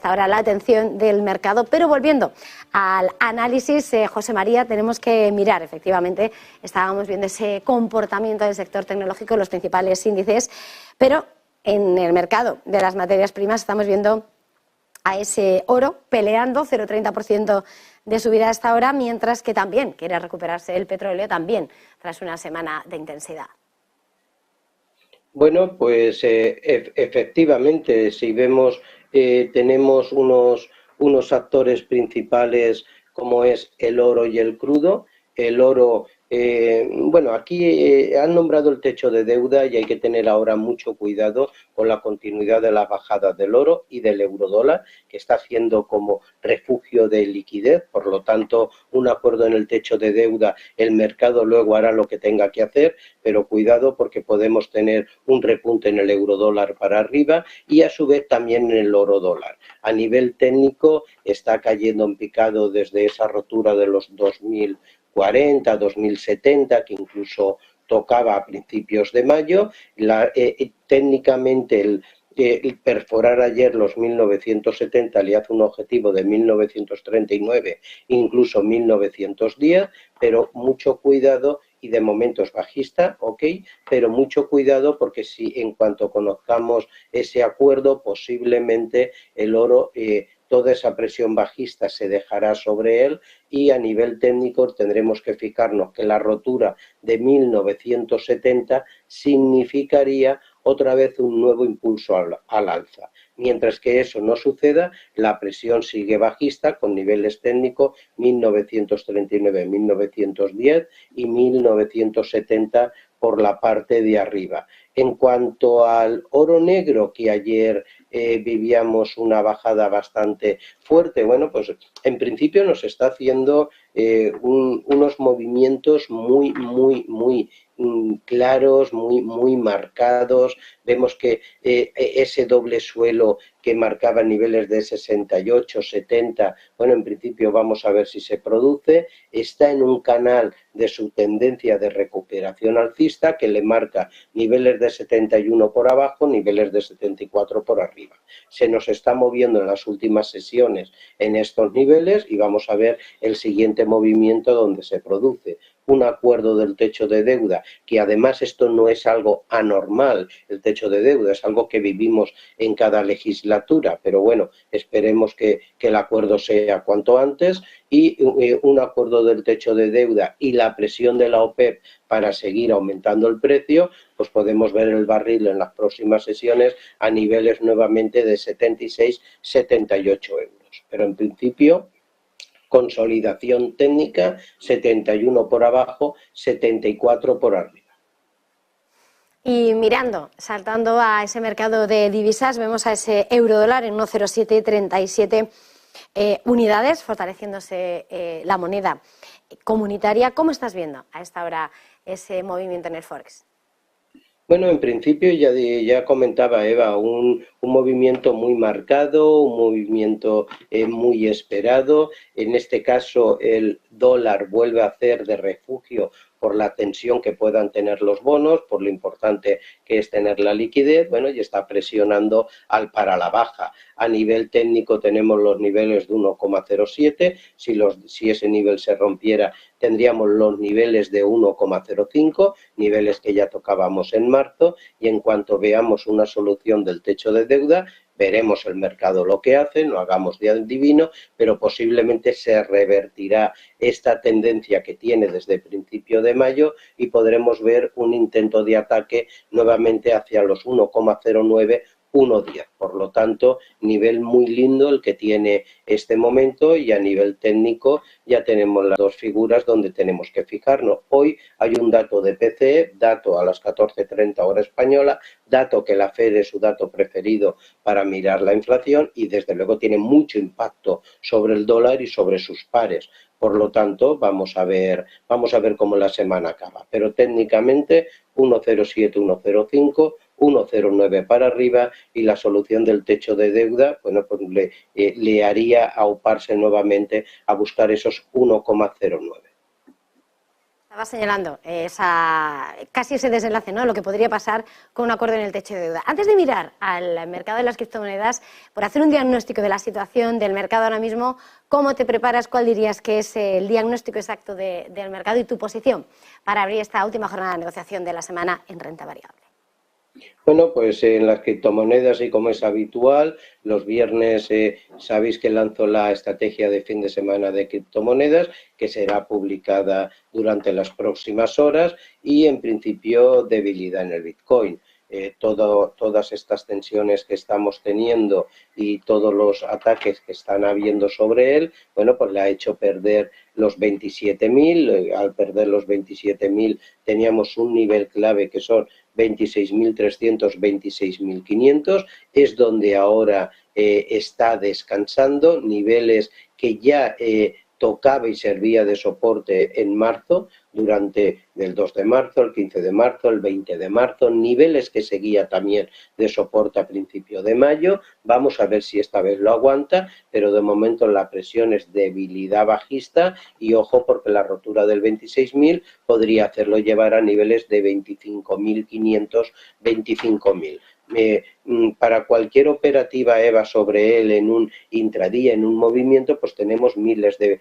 Ahora la atención del mercado, pero volviendo al análisis, José María, tenemos que mirar, efectivamente, estábamos viendo ese comportamiento del sector tecnológico, los principales índices, pero en el mercado de las materias primas estamos viendo a ese oro peleando 0,30% de subida hasta ahora, mientras que también quiere recuperarse el petróleo, también tras una semana de intensidad. Bueno, pues efectivamente, si vemos, tenemos unos actores principales como es el oro y el crudo. El oro, bueno, aquí han nombrado el techo de deuda y hay que tener ahora mucho cuidado con la continuidad de las bajadas del oro y del eurodólar, que está haciendo como refugio de liquidez. Por lo tanto, un acuerdo en el techo de deuda, el mercado luego hará lo que tenga que hacer, pero cuidado porque podemos tener un repunte en el eurodólar para arriba y a su vez también en el oro dólar. A nivel técnico está cayendo en picado desde esa rotura de los 2040, 2070, que incluso tocaba a principios de mayo. Técnicamente el perforar ayer los 1970 le hace un objetivo de 1939, incluso 1910, pero mucho cuidado, y de momento es bajista, ok, pero mucho cuidado porque si en cuanto conozcamos ese acuerdo, posiblemente el oro, toda esa presión bajista se dejará sobre él y a nivel técnico tendremos que fijarnos que la rotura de 1970 significaría otra vez un nuevo impulso al alza. Mientras que eso no suceda, la presión sigue bajista con niveles técnicos 1939, 1910 y 1970 por la parte de arriba. En cuanto al oro negro, que ayer vivíamos una bajada bastante fuerte, bueno, pues en principio nos está haciendo unos movimientos muy claros, muy marcados. Vemos que ese doble suelo que marcaba niveles de 68, 70, bueno, en principio vamos a ver si se produce. Está en un canal de su tendencia de recuperación alcista que le marca niveles de 71 por abajo, niveles de 74 por arriba. Se nos está moviendo en las últimas sesiones en estos niveles y vamos a ver el siguiente movimiento donde se produce un acuerdo del techo de deuda, que además esto no es algo anormal, el techo de deuda es algo que vivimos en cada legislatura, pero bueno, esperemos que el acuerdo sea cuanto antes, y un acuerdo del techo de deuda y la presión de la OPEP para seguir aumentando el precio, pues podemos ver el barril en las próximas sesiones a niveles nuevamente de 76, 78 euros. Pero en principio, consolidación técnica, 71 por abajo, 74 por arriba. Y mirando, saltando a ese mercado de divisas, vemos a ese eurodólar en 1,0737 unidades, fortaleciéndose la moneda comunitaria. ¿Cómo estás viendo a esta hora ese movimiento en el Forex? Bueno, en principio ya comentaba Eva, un movimiento muy marcado, un movimiento muy esperado. En este caso el dólar vuelve a hacer de refugio por la tensión que puedan tener los bonos, por lo importante que es tener la liquidez, bueno, y está presionando para la baja. A nivel técnico tenemos los niveles de 1,07, si ese nivel se rompiera tendríamos los niveles de 1,05, niveles que ya tocábamos en marzo, y en cuanto veamos una solución del techo de deuda, veremos el mercado lo que hace, no hagamos de adivino, pero posiblemente se revertirá esta tendencia que tiene desde el principio de mayo y podremos ver un intento de ataque nuevamente hacia los 1,09, 1,10. Por lo tanto, nivel muy lindo el que tiene este momento, y a nivel técnico ya tenemos las dos figuras donde tenemos que fijarnos. Hoy hay un dato de PCE, dato a las 14:30 hora española, dato que la FED es su dato preferido para mirar la inflación y desde luego tiene mucho impacto sobre el dólar y sobre sus pares. Por lo tanto, vamos a ver cómo la semana acaba. Pero técnicamente 1,07, 1,05, 1,09 para arriba, y la solución del techo de deuda, bueno, pues le haría auparse nuevamente a buscar esos 1,09. Estaba señalando casi ese desenlace, ¿no? Lo que podría pasar con un acuerdo en el techo de deuda. Antes de mirar al mercado de las criptomonedas, por hacer un diagnóstico de la situación del mercado ahora mismo, ¿cómo te preparas? ¿Cuál dirías que es el diagnóstico exacto del mercado y tu posición para abrir esta última jornada de negociación de la semana en renta variable? Bueno, pues en las criptomonedas, y como es habitual, los viernes sabéis que lanzo la estrategia de fin de semana de criptomonedas, que será publicada durante las próximas horas, y en principio debilidad en el Bitcoin. Todas estas tensiones que estamos teniendo y todos los ataques que están habiendo sobre él, bueno, pues le ha hecho perder los 27.000. Al perder los 27.000 teníamos un nivel clave que son 26.300, 26.500, es donde ahora está descansando, niveles que ya tocaba y servía de soporte en marzo, durante el 2 de marzo, el 15 de marzo, el 20 de marzo, niveles que seguía también de soporte a principio de mayo. Vamos a ver si esta vez lo aguanta, pero de momento la presión es debilidad bajista y ojo porque la rotura del 26.000 podría hacerlo llevar a niveles de 25.500, 25.000. Para cualquier operativa EVA sobre él en un intradía, en un movimiento, pues tenemos miles de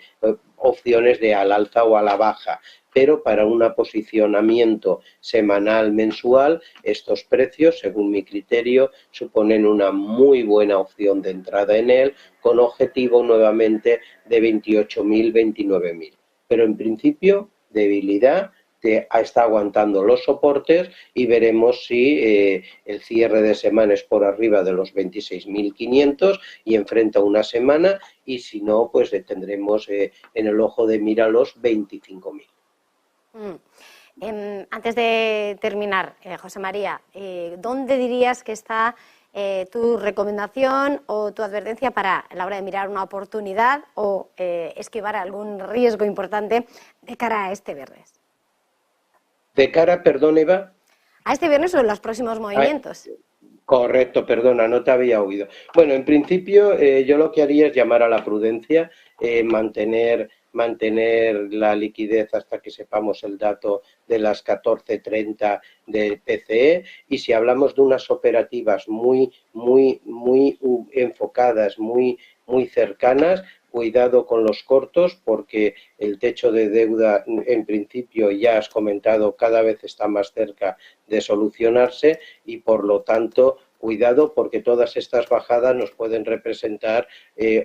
opciones de al alza o a la baja, pero para un posicionamiento semanal, mensual, estos precios, según mi criterio, suponen una muy buena opción de entrada en él, con objetivo nuevamente de 28.000, 29.000. Pero en principio, debilidad, está aguantando los soportes y veremos si el cierre de semana es por arriba de los 26.500 y enfrenta una semana, y si no, pues tendremos en el ojo de mira los 25.000. Antes de terminar, José María, ¿dónde dirías que está tu recomendación o tu advertencia para a la hora de mirar una oportunidad o esquivar algún riesgo importante de cara a este viernes? De cara, perdón, Eva. A este viernes o en los próximos movimientos. Correcto, perdona, no te había oído. Bueno, en principio yo lo que haría es llamar a la prudencia, mantener la liquidez hasta que sepamos el dato de las 14:30 del PCE, y si hablamos de unas operativas muy enfocadas, muy cercanas, cuidado con los cortos, porque el techo de deuda, en principio, ya has comentado, cada vez está más cerca de solucionarse, y por lo tanto cuidado, porque todas estas bajadas nos pueden representar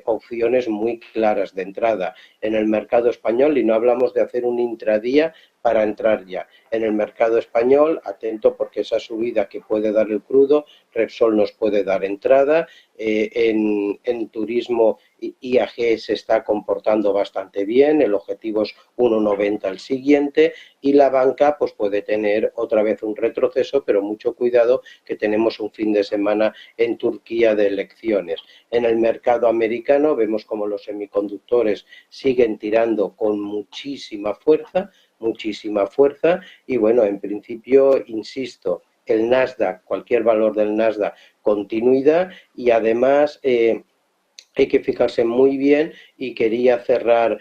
opciones muy claras de entrada en el mercado español, y no hablamos de hacer un intradía para entrar ya. En el mercado español, atento, porque esa subida que puede dar el crudo, Repsol nos puede dar entrada, en turismo IAG se está comportando bastante bien, el objetivo es 1,90 el siguiente, y la banca pues puede tener otra vez un retroceso, pero mucho cuidado que tenemos un fin de semana en Turquía de elecciones. En el mercado americano vemos como los semiconductores siguen tirando con muchísima fuerza, y bueno, en principio, insisto, el Nasdaq, cualquier valor del Nasdaq, continuidad, y además hay que fijarse muy bien, y quería cerrar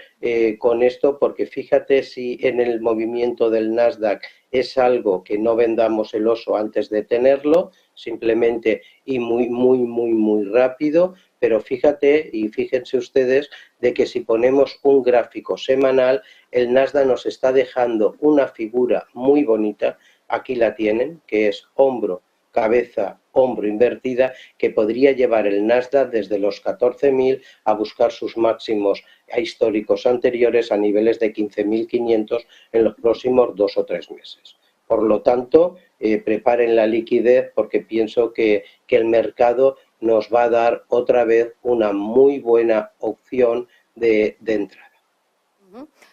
con esto, porque fíjate si en el movimiento del Nasdaq es algo que no vendamos el oso antes de tenerlo, simplemente y muy rápido, pero fíjate y fíjense ustedes de que si ponemos un gráfico semanal, el Nasdaq nos está dejando una figura muy bonita, aquí la tienen, que es hombro, cabeza, hombro invertida, que podría llevar el Nasdaq desde los 14.000 a buscar sus máximos históricos anteriores a niveles de 15.500 en los próximos 2 o 3 meses. Por lo tanto, preparen la liquidez, porque pienso que el mercado nos va a dar otra vez una muy buena opción de entrada.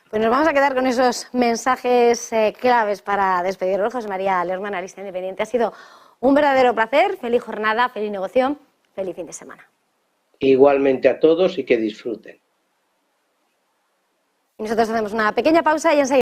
Pues nos vamos a quedar con esos mensajes claves para despedirnos. José María Lerma, analista independiente, ha sido un verdadero placer. Feliz jornada, feliz negocio, feliz fin de semana. Igualmente a todos, y que disfruten. Y nosotros hacemos una pequeña pausa y enseguida